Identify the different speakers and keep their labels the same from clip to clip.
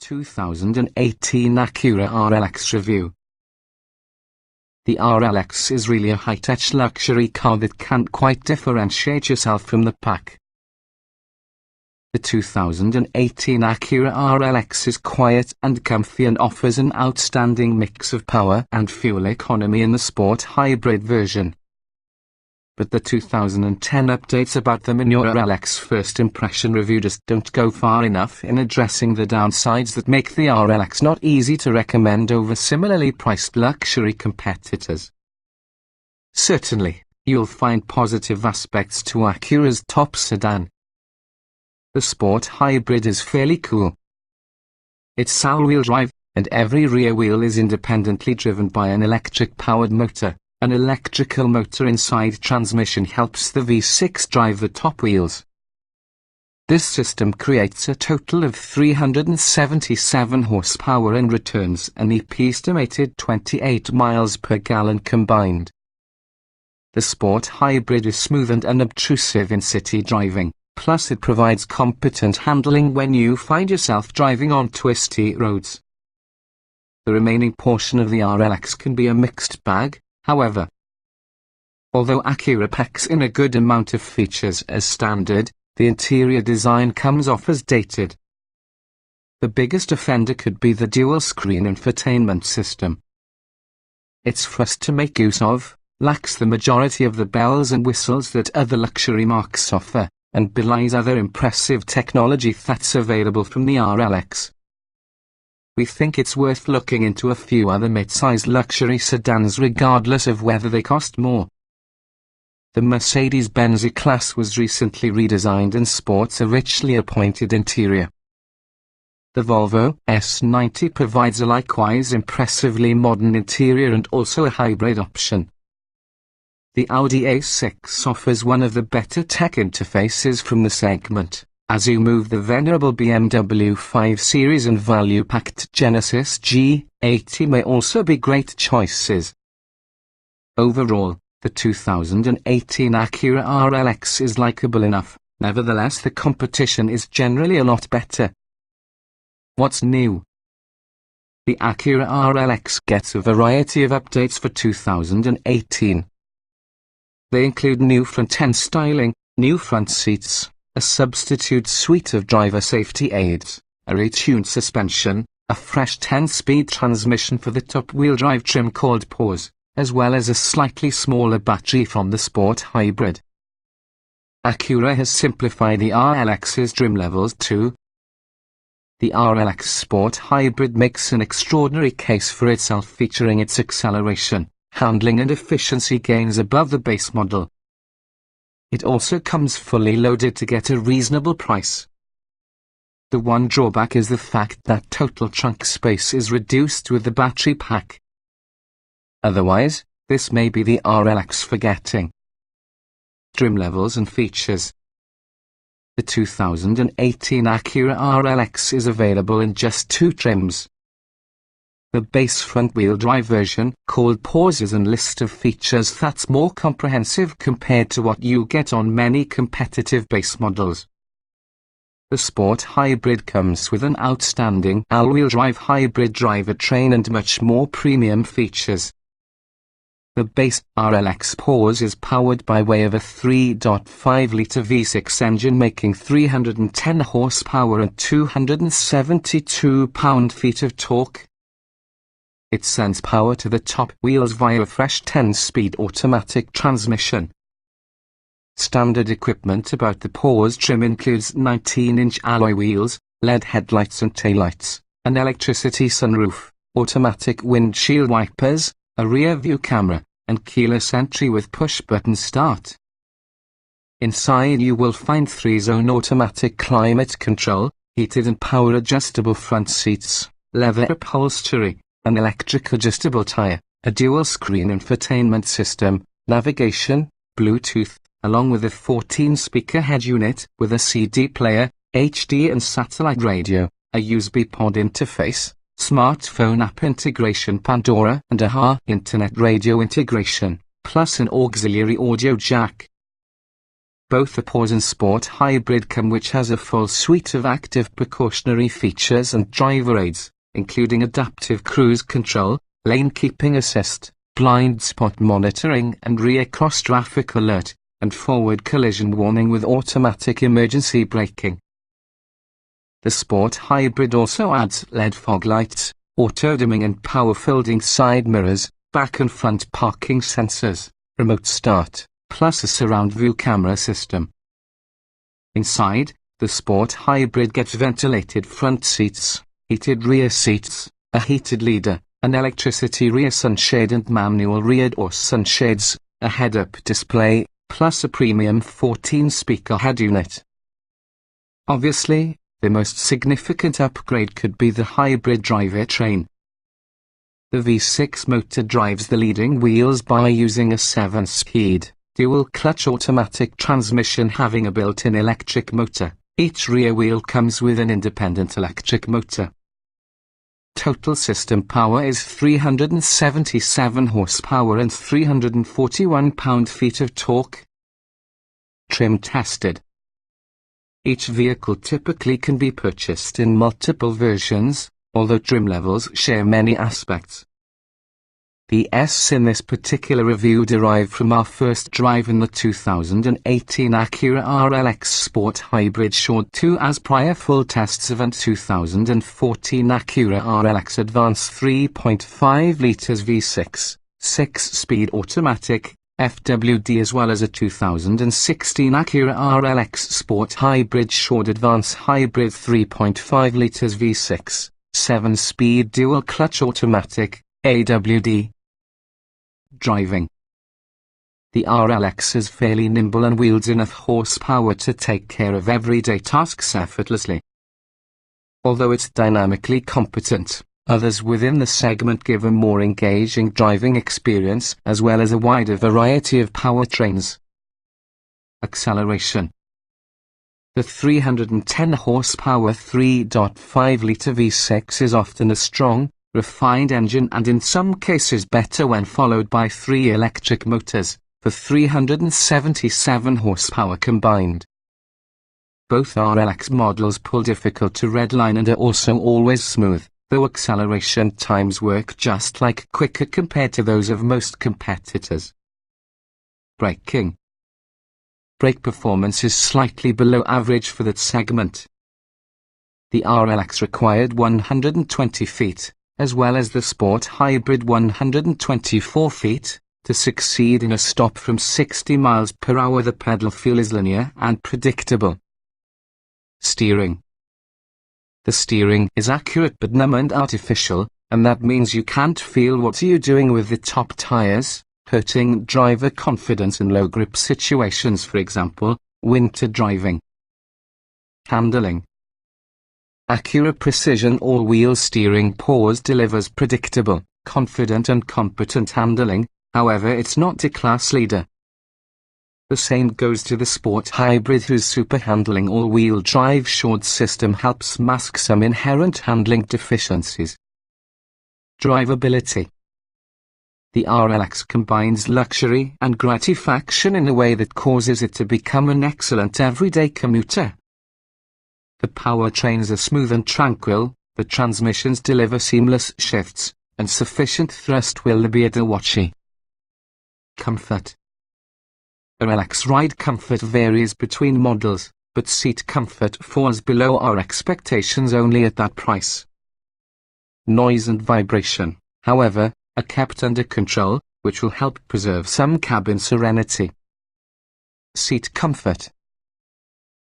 Speaker 1: 2018 Acura RLX review. The RLX is really a high-tech luxury car that can't quite differentiate yourself from the pack. The 2018 Acura RLX is quiet and comfy and offers an outstanding mix of power and fuel economy in the sport hybrid version. But the 2010 updates about the Acura RLX first impression review just don't go far enough in addressing the downsides that make the RLX not easy to recommend over similarly priced luxury competitors. Certainly, you'll find positive aspects to Acura's top sedan. The sport hybrid is fairly cool. It's all-wheel drive, and every rear wheel is independently driven by an electric-powered motor. An electrical motor inside transmission helps the V6 drive the top wheels. This system creates a total of 377 horsepower and returns an estimated 28 miles per gallon combined. The sport hybrid is smooth and unobtrusive in city driving, plus it provides competent handling when you find yourself driving on twisty roads. The remaining portion of the RLX can be a mixed bag. However, although Acura packs in a good amount of features as standard, the interior design comes off as dated. The biggest offender could be the dual-screen infotainment system. It's fussed to make use of, lacks the majority of the bells and whistles that other luxury marques offer, and belies other impressive technology that's available from the RLX. We think it's worth looking into a few other mid-sized luxury sedans regardless of whether they cost more. The Mercedes-Benz E-Class was recently redesigned and sports a richly appointed interior. The Volvo S90 provides a likewise impressively modern interior and also a hybrid option. The Audi A6 offers one of the better tech interfaces from the segment. As you move the venerable BMW 5 Series and value-packed Genesis G80 may also be great choices. Overall, the 2018 Acura RLX is likable enough, nevertheless the competition is generally a lot better. What's new? The Acura RLX gets a variety of updates for 2018. They include new front-end styling, new front seats, a substitute suite of driver safety aids, a retuned suspension, a fresh 10-speed transmission for the top-wheel drive trim called P-AWS, as well as a slightly smaller battery from the sport hybrid. Acura has simplified the RLX's trim levels too. The RLX Sport Hybrid makes an extraordinary case for itself, featuring its acceleration, handling and efficiency gains above the base model. It also comes fully loaded to get a reasonable price. The one drawback is the fact that total trunk space is reduced with the battery pack. Otherwise, this may be the RLX for getting. Trim levels and features. The 2018 Acura RLX is available in just two trims. The base front-wheel drive version, called P-AWS, is a list of features that's more comprehensive compared to what you get on many competitive base models. The Sport Hybrid comes with an outstanding all-wheel drive hybrid drivetrain and much more premium features. The base RLX P-AWS is powered by way of a 3.5-litre V6 engine making 310 horsepower and 272 pound-feet of torque. It sends power to the top wheels via a fresh 10-speed automatic transmission. Standard equipment about the P-AWS trim includes 19-inch alloy wheels, LED headlights and taillights, an electricity sunroof, automatic windshield wipers, a rear-view camera, and keyless entry with push-button start. Inside you will find 3-zone automatic climate control, heated and power-adjustable front seats, leather upholstery, an electric adjustable tire, a dual-screen infotainment system, navigation, Bluetooth, along with a 14-speaker head unit with a CD player, HD and satellite radio, a USB pod interface, smartphone app integration, Pandora, and a internet radio integration, plus an auxiliary audio jack. Both the Pause and Sport Hybrid come which has a full suite of active precautionary features and driver aids, including adaptive cruise control, lane keeping assist, blind spot monitoring and rear cross traffic alert, and forward collision warning with automatic emergency braking. The Sport Hybrid also adds LED fog lights, auto-dimming and power-folding side mirrors, back and front parking sensors, remote start, plus a surround view camera system. Inside, the Sport Hybrid gets ventilated front seats, heated rear seats, a heated leader, an electricity rear sunshade and manual rear door sunshades, a head-up display, plus a premium 14-speaker head unit. Obviously, the most significant upgrade could be the hybrid drivetrain. The V6 motor drives the leading wheels by using a 7-speed, dual-clutch automatic transmission having a built-in electric motor. Each rear wheel comes with an independent electric motor. Total system power is 377 horsepower and 341 pound-feet of torque. Trim tested. Each vehicle typically can be purchased in multiple versions, although trim levels share many aspects. The S in this particular review derived from our first drive in the 2018 Acura RLX Sport Hybrid showed 2 as prior full tests of an 2014 Acura RLX Advance 3.5 litres V6, 6-speed automatic, FWD as well as a 2016 Acura RLX Sport Hybrid showed Advance Hybrid 3.5 litres V6, 7-speed dual-clutch automatic, AWD. Driving. The RLX is fairly nimble and wields enough horsepower to take care of everyday tasks effortlessly. Although it's dynamically competent, others within the segment give a more engaging driving experience as well as a wider variety of powertrains. Acceleration. The 310 horsepower 3.5-litre V6 is often a strong, refined engine and in some cases better when followed by 3 electric motors, for 377 horsepower combined. Both RLX models pull difficult to redline and are also always smooth, though acceleration times work just like quicker compared to those of most competitors. Braking. Brake performance is slightly below average for that segment. The RLX required 120 feet, as well as the Sport Hybrid 124 feet, to succeed in a stop from 60 miles per hour. The pedal feel is linear and predictable. Steering. The steering is accurate but numb and artificial, and that means you can't feel what you're doing with the top tires, hurting driver confidence in low grip situations, for example, winter driving. Handling. Acura Precision all-wheel steering Pause delivers predictable, confident and competent handling, however it's not a class leader. The same goes to the Sport Hybrid, whose super handling all-wheel drive short system helps mask some inherent handling deficiencies. Drivability. The RLX combines luxury and gratification in a way that causes it to become an excellent everyday commuter. The powertrains are smooth and tranquil, the transmissions deliver seamless shifts, and sufficient thrust will be a watchy. Comfort. RLX ride comfort varies between models, but seat comfort falls below our expectations only at that price. Noise and vibration, however, are kept under control, which will help preserve some cabin serenity. Seat comfort.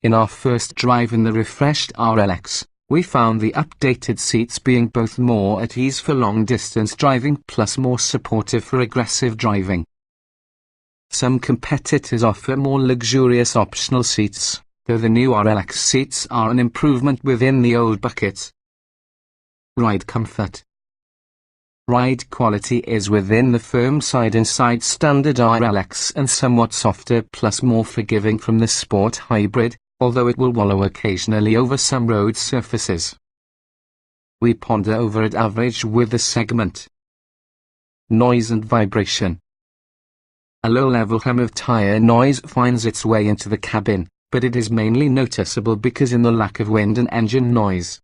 Speaker 1: In our first drive in the refreshed RLX, we found the updated seats being both more at ease for long-distance driving plus more supportive for aggressive driving. Some competitors offer more luxurious optional seats, though the new RLX seats are an improvement within the old bucket. Ride comfort. Ride quality is within the firm side-inside standard RLX and somewhat softer plus more forgiving from the Sport Hybrid, although it will wallow occasionally over some road surfaces. We ponder over at average with the segment. Noise and vibration. A low-level hum of tire noise finds its way into the cabin, but it is mainly noticeable because in the lack of wind and engine noise.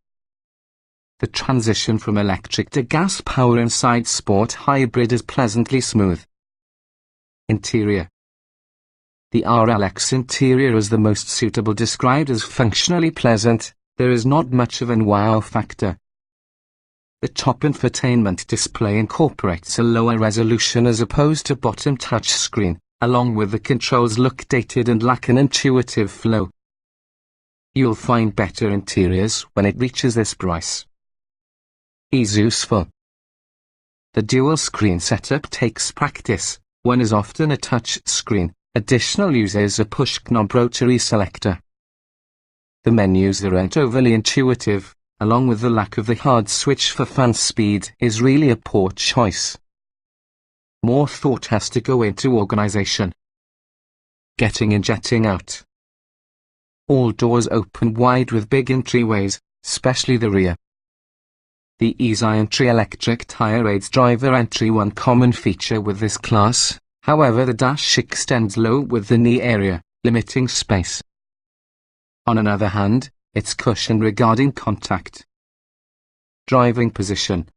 Speaker 1: The transition from electric to gas power inside Sport Hybrid is pleasantly smooth. Interior. The RLX interior is the most suitable, described as functionally pleasant. There is not much of an wow factor. The top infotainment display incorporates a lower resolution as opposed to bottom touchscreen, along with the controls look dated and lack an intuitive flow. You'll find better interiors when it reaches this price. Is useful. The dual screen setup takes practice. One is often a touch screen. Additional uses a push knob rotary selector. The menus aren't overly intuitive, along with the lack of the hard switch for fan speed is really a poor choice. More thought has to go into organization. Getting in, jetting out. All doors open wide with big entryways, especially the rear. The easy entry electric tire aids driver entry, one common feature with this class. However, the dash extends low with the knee area, limiting space. On another hand, it's cushioned regarding contact. Driving position.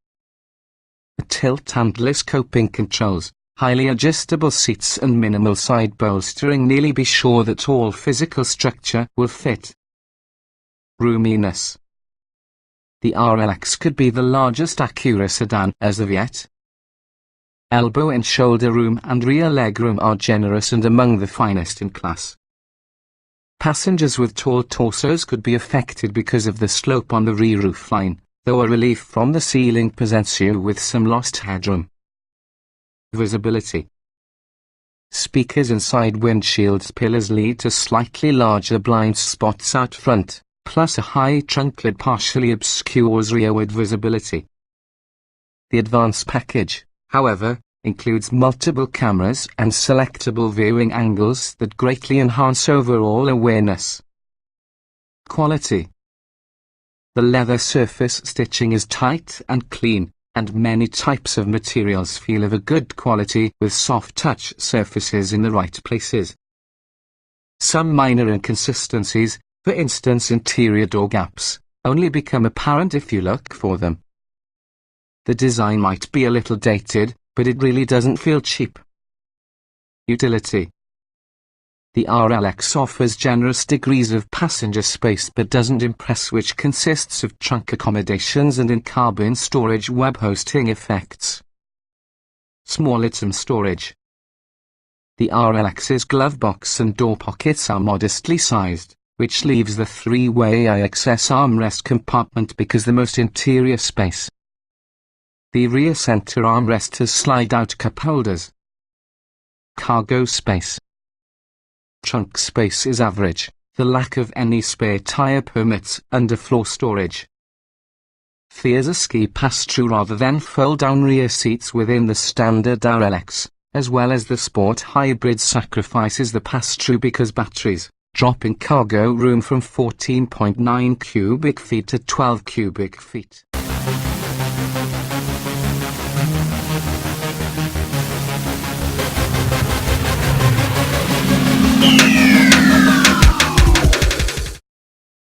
Speaker 1: A tilt handle, coping controls, highly adjustable seats and minimal side bolstering. Nearly be sure that all physical structure will fit. Roominess. The RLX could be the largest Acura sedan as of yet. Elbow and shoulder room and rear legroom are generous and among the finest in class. Passengers with tall torsos could be affected because of the slope on the rear roof line, though a relief from the ceiling presents you with some lost headroom. Visibility. Speakers inside windshields pillars lead to slightly larger blind spots out front, plus a high trunk lid partially obscures rearward visibility. The advanced package, however, includes multiple cameras and selectable viewing angles that greatly enhance overall awareness. Quality. The leather surface stitching is tight and clean, and many types of materials feel of a good quality with soft touch surfaces in the right places. Some minor inconsistencies, for instance interior door gaps, only become apparent if you look for them. The design might be a little dated, but it really doesn't feel cheap. Utility. The RLX offers generous degrees of passenger space but doesn't impress, which consists of trunk accommodations and in-cabin storage web hosting effects. Small item storage. The RLX's glove box and door pockets are modestly sized, which leaves the three-way IXS armrest compartment because the most interior space. The rear center armrest has slide-out cup holders. Cargo space. Trunk space is average. The lack of any spare tire permits underfloor storage. Fears a ski pass-through rather than fold-down rear seats within the standard RLX, as well as the Sport Hybrid sacrifices the pass-through because batteries, dropping cargo room from 14.9 cubic feet to 12 cubic feet.